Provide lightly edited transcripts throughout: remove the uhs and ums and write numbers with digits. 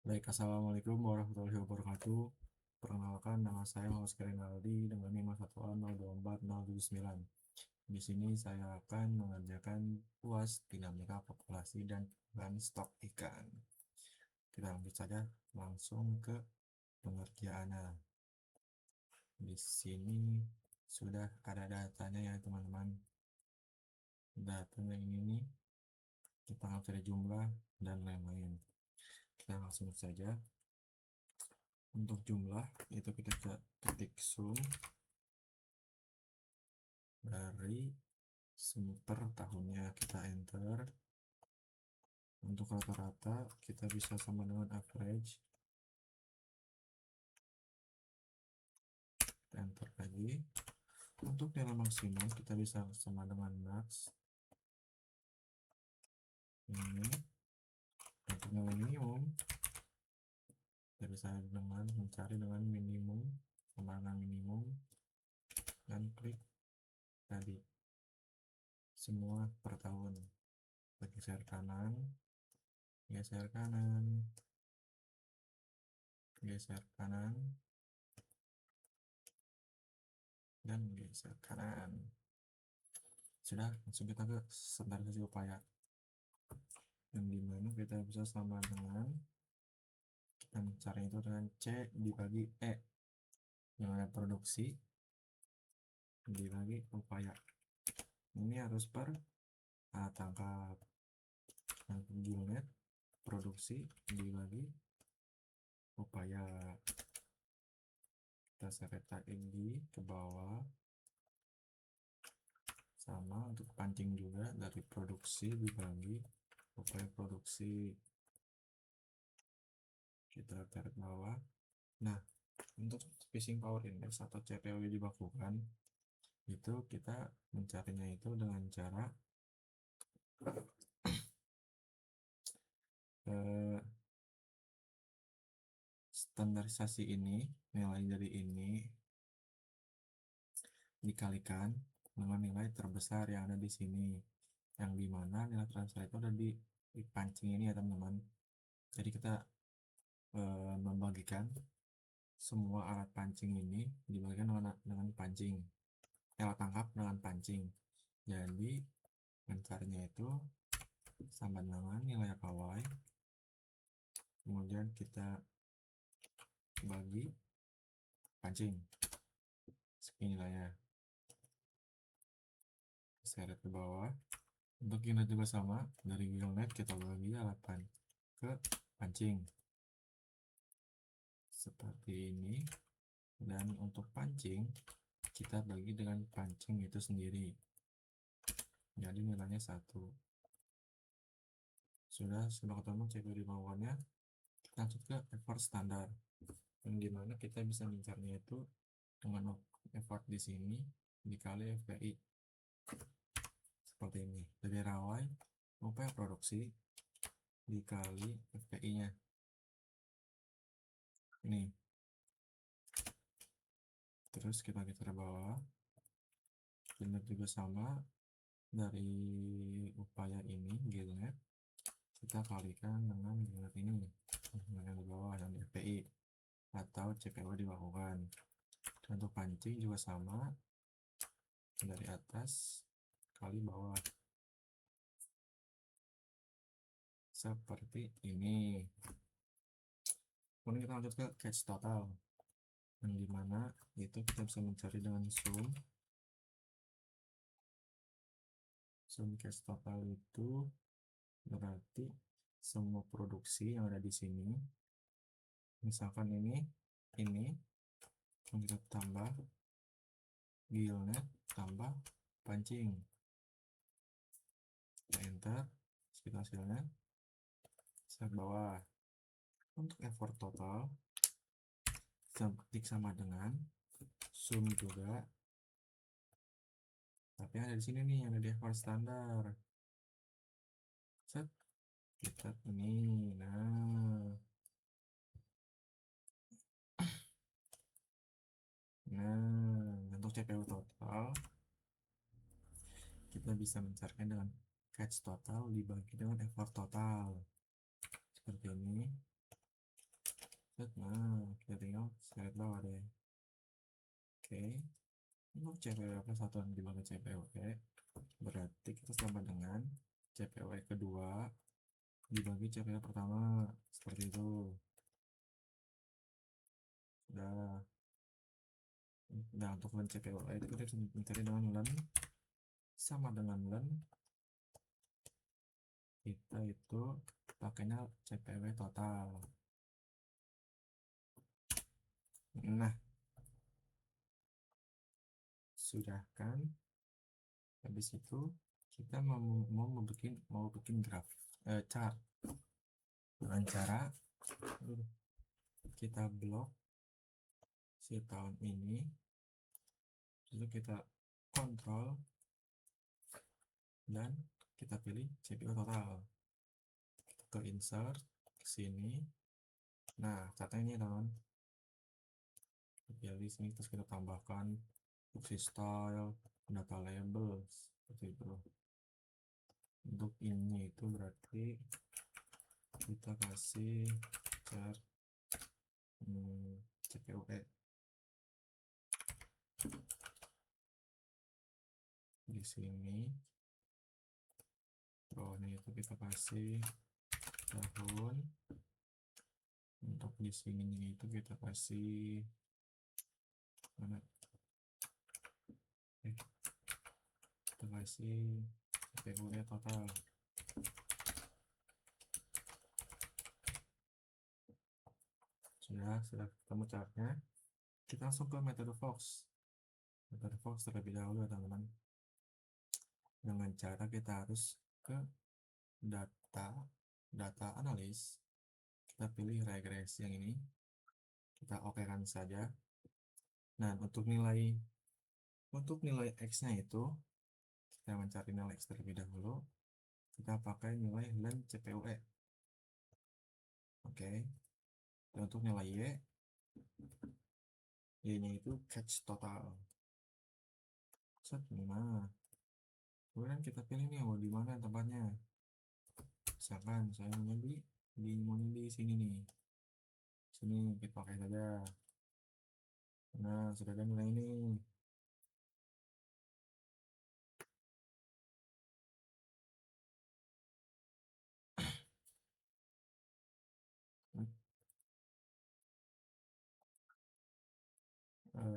Baik, assalamualaikum warahmatullahi wabarakatuh. Perkenalkan, nama saya Muhammad Rinaldi dengan NIM 1202479. Di sini saya akan mengerjakan UAS dinamika populasi dan bahan stok ikan. Kita lanjut saja langsung ke pengerjaannya. Di sini sudah ada datanya ya teman-teman. Datanya ini nih, kita akan cari jumlah dan lain-lain. Kita langsung saja. Untuk jumlah itu kita ketik sum dari per tahunnya, kita enter. Untuk rata-rata kita bisa sama dengan average, kita enter lagi. Untuk nilai maksimum kita bisa sama dengan max ini. Untuk nilai minimum kita bisa dengan mencari dengan minimum, sama dengan minimum, dan klik tadi semua per tahun. Geser kanan, geser kanan, geser kanan, dan geser kanan. Sudah, langsung kita ke standarisasi upaya, yang dimana kita bisa sama dengan, kita mencari itu dengan C dibagi E, yang ada produksi dibagi upaya. Ini harus per tangkap. Gilnet produksi dibagi upaya. Kita seret lagi ke bawah. Sama untuk pancing juga, dari produksi dibagi upaya produksi, kita tarik bawah. Nah, untuk fishing power index atau CPW dibakukan itu kita mencarinya itu dengan cara standarisasi ini, nilai dari ini dikalikan dengan nilai terbesar yang ada di sini, yang dimana nilai terbesar itu ada di pancing ini ya teman-teman. Jadi kita membagikan semua alat pancing ini dibagikan dengan pancing, alat tangkap dengan pancing. Jadi mencarinya itu sama dengan nilai pawai, kemudian kita bagi pancing, segini nilainya, seret ke bawah. Untuk gilnet juga sama, dari gilnet kita bagi alat ke pancing seperti ini, dan untuk pancing kita bagi dengan pancing itu sendiri, jadi nilainya 1. Sudah ketemu cek di bawahnya. Lanjut ke effort standar, yang dimana kita bisa mencaranya itu dengan effort di sini dikali FPI, seperti ini. Dari rawai upaya produksi dikali FPI nya ini. Terus kita geser bawah, gilnet juga sama, dari upaya ini gilnet kita kalikan dengan gilnet ini, yang di bawah, yang di FPI atau CPW dilakukan. Dan untuk pancing juga sama, dari atas kali bawah, seperti ini. Kemudian kita lanjut ke catch total, yang dimana itu kita bisa mencari dengan sum catch total itu berarti semua produksi yang ada di sini. Misalkan ini kita tambah gilnet tambah pancing, kita enter, kita hasilnya set bawah. Untuk effort total kita ketik sama dengan sum juga, tapi ada di sini nih, yang ada di effort standar. Set, kita ini. Untuk CPU total kita bisa mencarikan dengan catch total dibagi dengan effort total, seperti ini. Nah, kita tinggal select bawah deh. Oke, untuk CPWP satuan dibagi CPWP berarti kita sama dengan CPW kedua dibagi CPW pertama, seperti itu. Nah, untuk len CPW itu kita bisa mencari dengan len sama dengan len kita itu pakainya CPW total. Nah, sudah kan? Habis itu kita mau bikin graf, chart dengan cara kita blok si tahun ini, lalu kita kontrol dan kita pilih CPU total, kita ke insert ke sini. Nah, catanya ini teman, pilih sini terus kita tambahkan fungsi style, data labels seperti itu. Untuk ini itu berarti kita kasih chart CPUE di sini. Bawahnya itu kita kasih tahun. Untuk di sini itu kita kasih mana? Kita kasih CPUE total. Sudah ketemu chartnya. Kita langsung ke metode Fox. Metode Fox terlebih dahulu ya teman-teman. Dengan cara kita harus ke data analis, kita pilih regresi yang ini, kita oke kan saja. Nah, untuk nilai X nya itu kita mencari nilai X terlebih dahulu, kita pakai nilai len CPUE. Oke. Dan untuk nilai Y nya itu catch total. Nah, kemudian kita pilih nih mau di mana tempatnya. Misalkan saya maunya di sini nih, sini kita pakai saja. Nah, sudah ada nilai ini.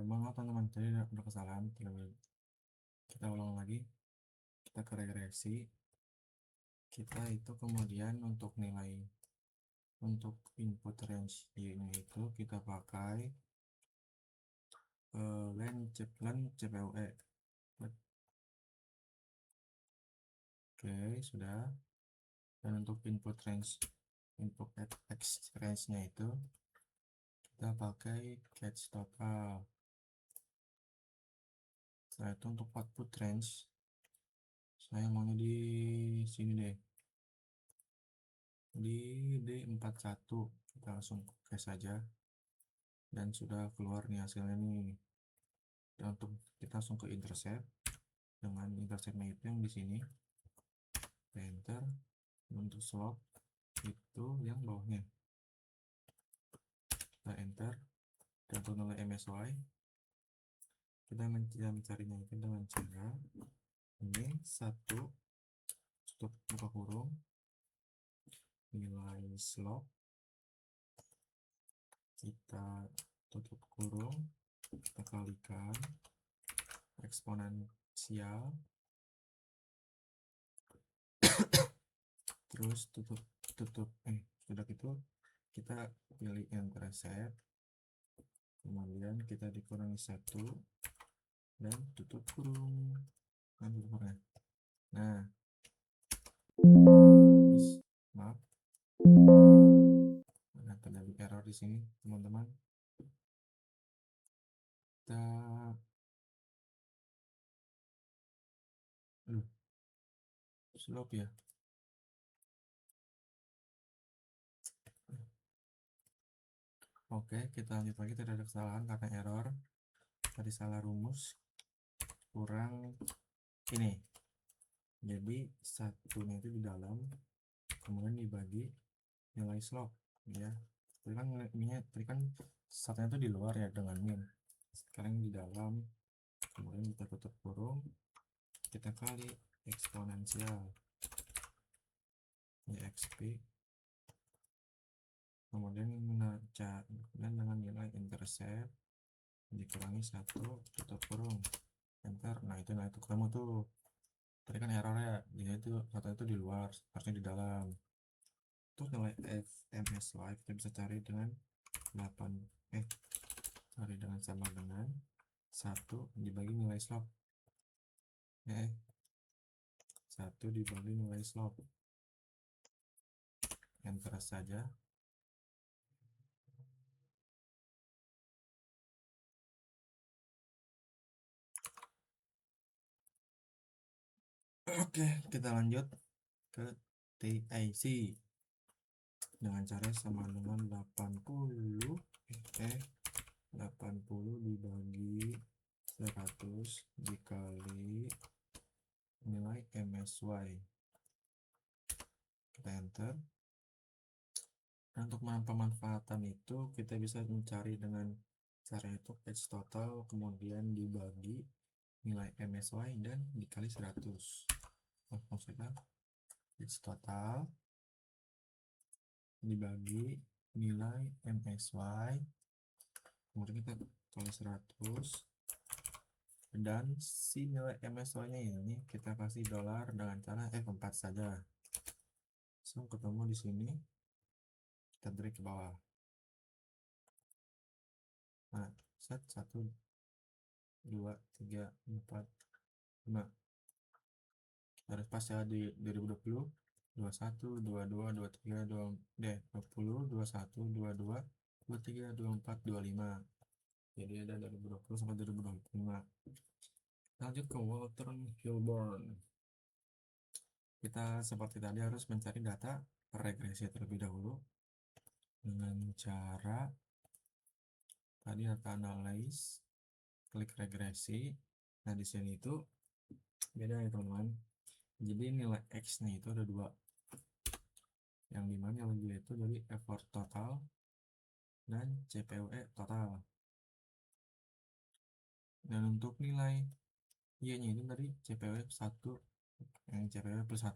Maaf teman-teman, tadi ada kesalahan. Kita ulang lagi, kita ke regresi, kita itu kemudian untuk input range Y nya itu kita pakai len CPUE. Oke, sudah. Dan untuk input X range nya itu kita pakai catch total. Setelah itu untuk output range saya maunya di sini deh, di D41. Kita langsung oke saja dan sudah keluar nih hasilnya nih. Dan untuk kita langsung ke intercept, dengan interceptnya itu yang di sini, enter. Untuk slope itu yang bawahnya kita enter. Dan untuk nilai MSY kita mencarinya itu dengan cara ini satu tutup buka kurung, nilai slope kita tutup kurung, kita kalikan eksponensial, terus tutup sudah gitu kita pilih intercept, kemudian kita dikurangi 1 dan tutup kurung. Nah, maaf, ada terjadi error di sini teman-teman. Kita slope ya. Oke, kita lanjut lagi. Tidak ada kesalahan karena error tadi, salah rumus, kurang ini. Jadi satunya itu di dalam, kemudian dibagi nilai slope ya. tadi kan satunya itu di luar ya dengan min, sekarang di dalam, kemudian kita tutup kurung, kita kali eksponensial exp, kemudian dengan nilai intercept dikurangi 1 tutup kurung, enter. Nah itu kamu tuh tadi kan error ya, dia itu satu itu di luar, harusnya di dalam. Terus nilai fmsy kita bisa cari dengan 8 cari dengan sama dengan 1 dibagi nilai slope, 1 dibagi nilai slope, enter saja. Oke, kita lanjut ke TIC dengan cara sama dengan 80 dibagi 100 dikali nilai MSY, kita enter. Nah, untuk pemanfaatan itu kita bisa mencari dengan cara itu H total kemudian dibagi nilai MSY dan dikali 100. Maksudnya H total dibagi nilai MSY kemudian kita kali 100, dan si nilai MSY nya ini kita kasih dolar dengan cara F4 saja. So ketemu di sini, kita drag ke bawah. Nah, set 1 2 3 4 5 harus pas ya di 2020 21 22 23 20 21 22 23 24 25. Jadi ada dari 2020 sampai 2025. Lanjut ke Walton Hilborn. Kita seperti tadi harus mencari data regresi terlebih dahulu dengan cara tadi data analyze, klik regresi. Nah di sini itu beda ya teman-teman. Jadi nilai X nya itu ada dua, yang dimana nilai dia itu dari effort total dan CPUE total. Dan untuk nilai Y nya itu dari CPUE 1 yang CPUE plus 1.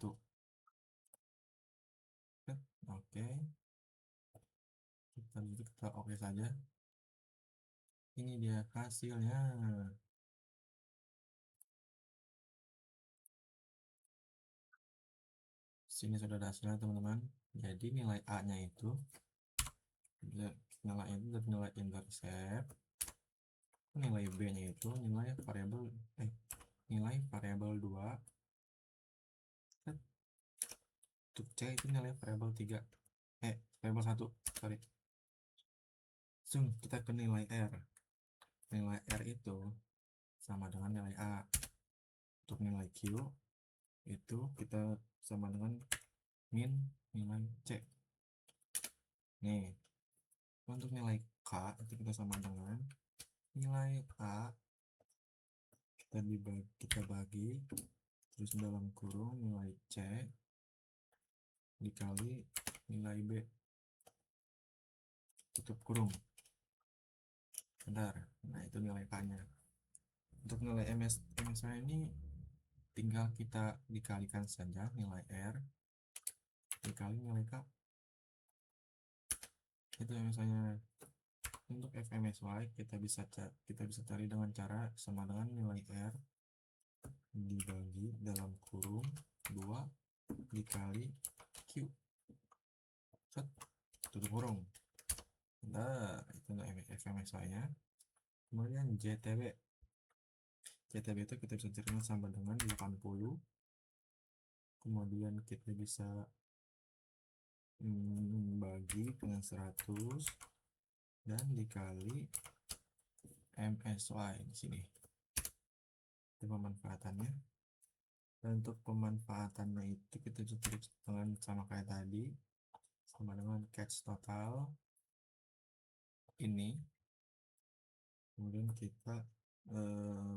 Oke, kita oke saja. Ini dia hasilnya. Sini sudah ada hasilnya teman-teman. Jadi nilai A nya itu nilai intercept, nilai B nya itu nilai variabel 2, untuk C itu nilai variabel 3 variabel 1, sorry. Zoom kita ke nilai R. Nilai R itu sama dengan nilai A. Untuk nilai Q itu kita sama dengan min nilai C. Nih, untuk nilai K itu kita sama dengan nilai A kita bagi terus dalam kurung nilai C dikali nilai B tutup kurung. Bentar, nah itu nilai K nya. Untuk nilai MSY ini tinggal kita dikalikan saja nilai R dikali nilai K, itu misalnya. Untuk FMSY kita bisa cari dengan cara sama dengan nilai R dibagi dalam kurung 2 dikali Q, set, tutup kurung. Nah itu FMSY nya. Kemudian JTB itu kita bisa cari sama dengan 80, kemudian kita bisa bagi dengan 100 dan dikali MSY di sini. Itu pemanfaatannya. Dan untuk pemanfaatannya itu kita cari dengan sama kayak tadi, sama dengan catch total ini, kemudian kita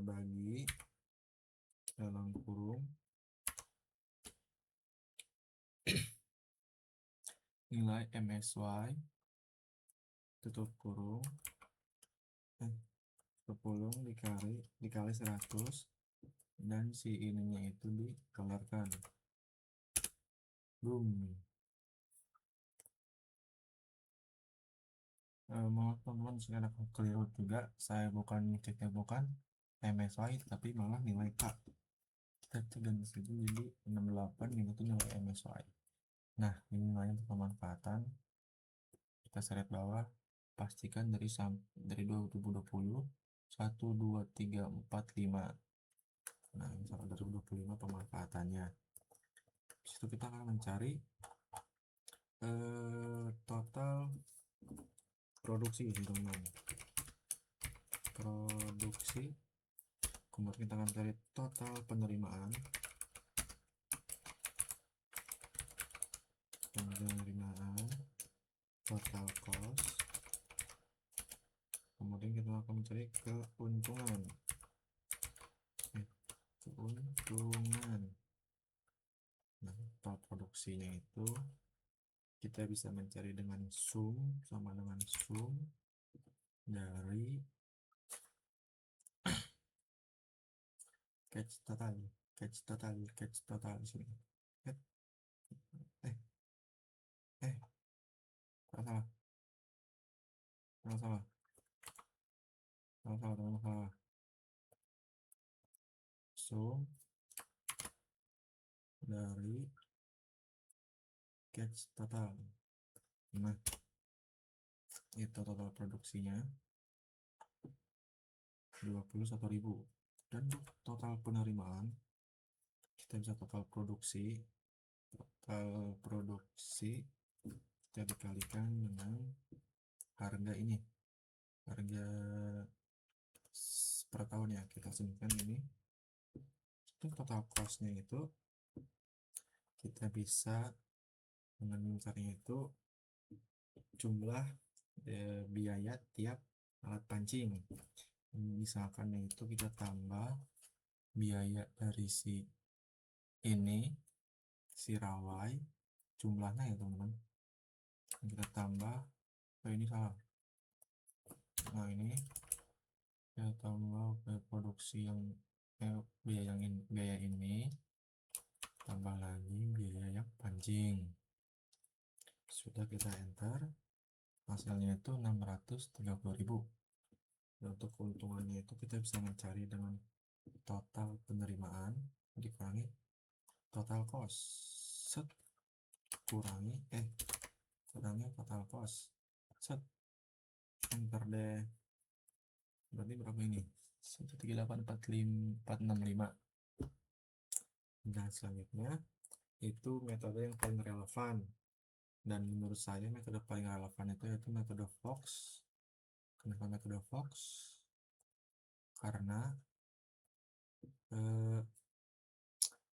bagi dalam kurung nilai MSY tutup kurung 10 dikali 100, dan si ininya itu dikeluarkan. Boom. Maaf teman-teman, sekarang aku keliru juga, saya bukan ceknya bukan MSY tapi malah nilai K. Kita ganti saja jadi 68, ini tuh nilai MSY. Nah, ini nilainya untuk pemanfaatan. Kita seret bawah, pastikan dari 2020 1 2 3 4 5. Nah, ini sampai 2025 pemanfaatannya. Disitu kita akan mencari total produksi, teman-teman. Produksi, kemudian kita akan cari total penerimaan, total cost, kemudian kita akan mencari keuntungan. Nah, total produksinya itu kita bisa mencari dengan sum, sama dengan sum dari catch total di sini. Salah. Sum dari catch total. Nah, itu total produksinya 21.000, dan total penerimaan kita bisa total produksi kita dikalikan dengan harga ini, harga per tahun ya, kita simpan ini. Itu total costnya itu kita bisa dengan mencarinya itu jumlah biaya tiap alat pancing. Misalkan itu kita tambah biaya dari si rawai jumlahnya ya teman-teman, kita tambah ini salah. Nah, ini kita tambah produksi yang biaya ini tambah lagi biaya yang pancing. Sudah, kita enter, hasilnya itu 630.000. Dan untuk keuntungannya itu kita bisa mencari dengan total penerimaan dikurangi total cost, kurangi total cost, enter deh. Berarti berapa ini? 13845. Dan selanjutnya itu metode yang paling relevan, dan menurut saya metode paling relevan itu yaitu metode Fox. Kenapa metode Fox? Karena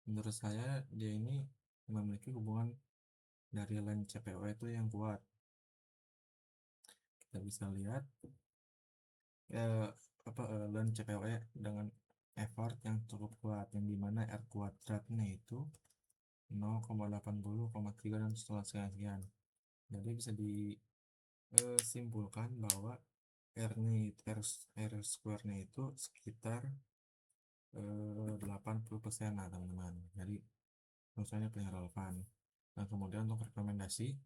menurut saya dia ini memiliki hubungan dari line CPO itu yang kuat. Kita bisa lihat line CPO dengan effort yang cukup kuat, yang dimana R kuadratnya itu 0,80,3 dan sekian. Jadi bisa disimpulkan bahwa R square nya itu sekitar 80% lah teman-teman. Jadi misalnya paling relevan. Nah, kemudian untuk rekomendasi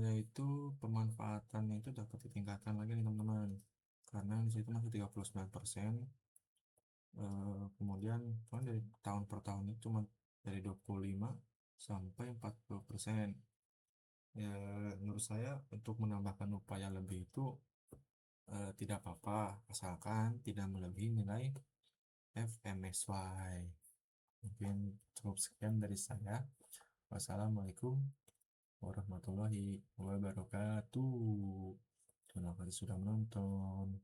yaitu pemanfaatannya itu dapat ditingkatkan lagi nih teman-teman, karena disitu masih 39%. Kemudian kan dari tahun per tahun itu cuma dari 25 sampai 40%. Ya, menurut saya untuk menambahkan upaya lebih itu tidak apa-apa, asalkan tidak melebihi nilai FMSY. Mungkin cukup sekian dari saya. Wassalamualaikum warahmatullahi wabarakatuh. Terima kasih sudah menonton.